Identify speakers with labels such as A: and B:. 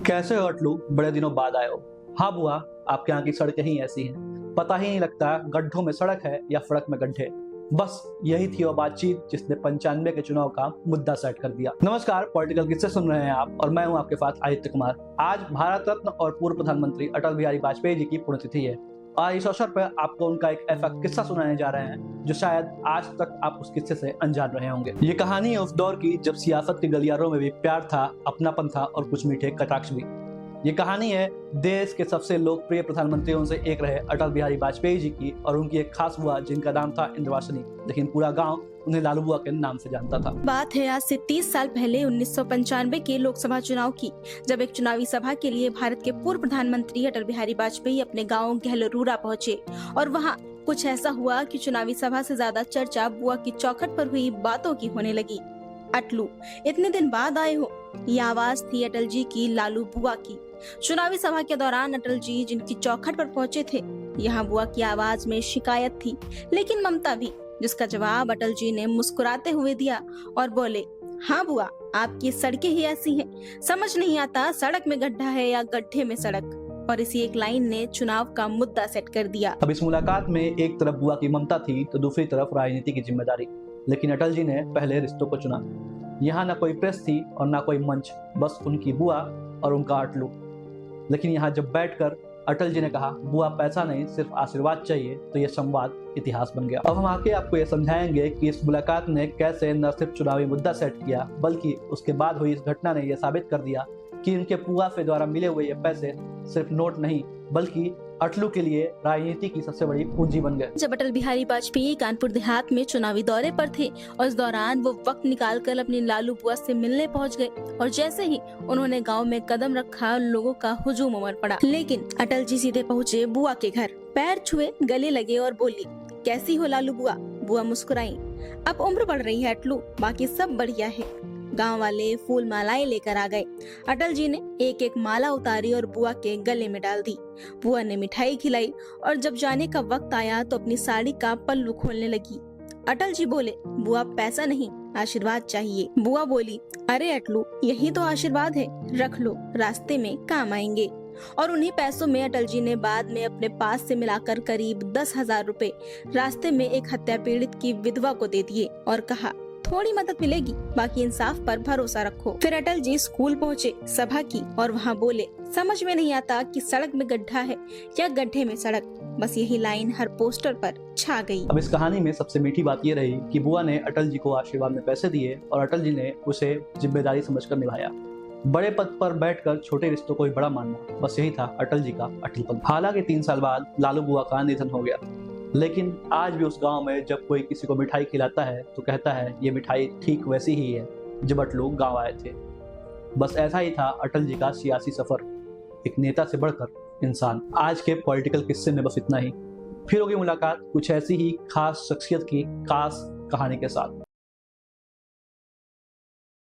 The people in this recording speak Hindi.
A: कैसे हो अटलू, बड़े दिनों बाद आए हो। हाँ बुआ, आपके यहाँ की सड़कें ही ऐसी हैं, पता ही नहीं लगता गड्ढों में सड़क है या सड़क में गड्ढे। बस यही थी वो बातचीत जिसने 95 के चुनाव का मुद्दा सेट कर दिया। नमस्कार, पॉलिटिकल किस्से सुन रहे हैं आप और मैं हूं आपके साथ आदित्य कुमार। आज भारत रत्न और पूर्व प्रधानमंत्री अटल बिहारी वाजपेयी जी की पुण्यतिथि है और इस अवसर पर आपको उनका एक ऐसा किस्सा सुनाने जा रहे हैं जो शायद आज तक आप उस किस्से से अनजान रहे होंगे। ये कहानी है उस दौर की जब सियासत के गलियारों में भी प्यार था, अपनापन था और कुछ मीठे कटाक्ष भी। ये कहानी है देश के सबसे लोकप्रिय प्रधानमंत्रियों से एक रहे अटल बिहारी वाजपेयी जी की और उनकी एक खास बुआ जिनका नाम था इंद्रवासिनी, लेकिन पूरा गांव उन्हें लालू बुआ के नाम से जानता था।
B: बात है आज से 30 साल पहले 1995 के लोकसभा चुनाव की, जब एक चुनावी सभा के लिए भारत के पूर्व प्रधानमंत्री अटल बिहारी वाजपेयी अपने गांव गहलरूरा पहुंचे और वहां कुछ ऐसा हुआ कि चुनावी सभा से ज्यादा चर्चा बुआ की चौखट पर हुई बातों की होने लगी। अटलू, इतने दिन बाद आए हो, ये आवाज थी अटल जी की लालू बुआ की। चुनावी सभा के दौरान अटल जी जिनकी चौखट पर पहुंचे थे, यहाँ बुआ की आवाज में शिकायत थी लेकिन ममता भी, जिसका जवाब अटल जी ने मुस्कुराते हुए दिया और बोले, हाँ बुआ, आपकी सड़कें ही ऐसी हैं, समझ नहीं आता सड़क में गड्ढा है या गड्ढे में सड़क। और इसी एक लाइन ने चुनाव का मुद्दा सेट कर दिया।
A: अब इस मुलाकात में एक तरफ बुआ की ममता थी तो दूसरी तरफ राजनीति की जिम्मेदारी, लेकिन अटल जी ने पहले रिश्तों को चुना। यहाँ न कोई प्रेस थी और न कोई मंच, बस उनकी बुआ और उनका अटलू। लेकिन यहाँ जब बैठकर अटल जी ने कहा, बुआ पैसा नहीं सिर्फ आशीर्वाद चाहिए, तो यह संवाद इतिहास बन गया। अब हम आके आपको ये समझाएंगे कि इस मुलाकात ने कैसे न सिर्फ चुनावी मुद्दा सेट किया, बल्कि उसके बाद हुई इस घटना ने यह साबित कर दिया कि इनके बुआ से द्वारा मिले हुए ये पैसे सिर्फ नोट नहीं बल्कि अटलू के लिए राजनीति की सबसे बड़ी पूंजी बन गए।
B: जब अटल बिहारी वाजपेयी कानपुर देहात में चुनावी दौरे पर थे और इस दौरान वो वक्त निकालकर अपनी लालू बुआ से मिलने पहुंच गए और जैसे ही उन्होंने गांव में कदम रखा, लोगों का हुजूम उमड़ पड़ा। लेकिन अटल जी सीधे पहुंचे बुआ के घर, पैर छुए, गले लगे और बोली, कैसी हो लालू बुआ। बुआ मुस्कुराई, अब उम्र बढ़ रही है अटलू, बाकी सब बढ़िया है। गांव वाले फूल मालाएं लेकर आ गए। अटल जी ने एक एक माला उतारी और बुआ के गले में डाल दी। बुआ ने मिठाई खिलाई और जब जाने का वक्त आया तो अपनी साड़ी का पल्लू खोलने लगी। अटल जी बोले, बुआ पैसा नहीं, आशीर्वाद चाहिए। बुआ बोली, अरे अटलू, यही तो आशीर्वाद है, रख लो, रास्ते में काम आएंगे। और उन्हीं पैसों में अटल जी ने बाद में अपने पास से मिलाकर करीब 10,000 रुपए रास्ते में एक हत्या पीड़ित की विधवा को दे दिए और कहा, थोड़ी मदद मिलेगी, बाकी इंसाफ पर भरोसा रखो। फिर अटल जी स्कूल पहुँचे, सभा की और वहाँ बोले, समझ में नहीं आता कि सड़क में गड्ढा है या गड्ढे में सड़क, बस यही लाइन हर पोस्टर पर छा गई।
A: अब इस कहानी में सबसे मीठी बात ये रही कि बुआ ने अटल जी को आशीर्वाद में पैसे दिए और अटल जी ने उसे जिम्मेदारी समझकर निभाया। बड़े पद पर बैठकर छोटे रिश्तों को भी बड़ा मानना, बस यही था अटल जी का अटलपन। हालांकि 3 साल बाद लालू बुआ का निधन हो गया, लेकिन आज भी उस गांव में जब कोई किसी को मिठाई खिलाता है तो कहता है, ये मिठाई ठीक वैसी ही है जब अटलू गांव आए थे। बस ऐसा ही था अटल जी का सियासी सफर, एक नेता से बढ़कर इंसान। आज के पॉलिटिकल किस्से में बस इतना ही। फिर होगी मुलाकात कुछ ऐसी ही खास शख्सियत की खास कहानी के साथ।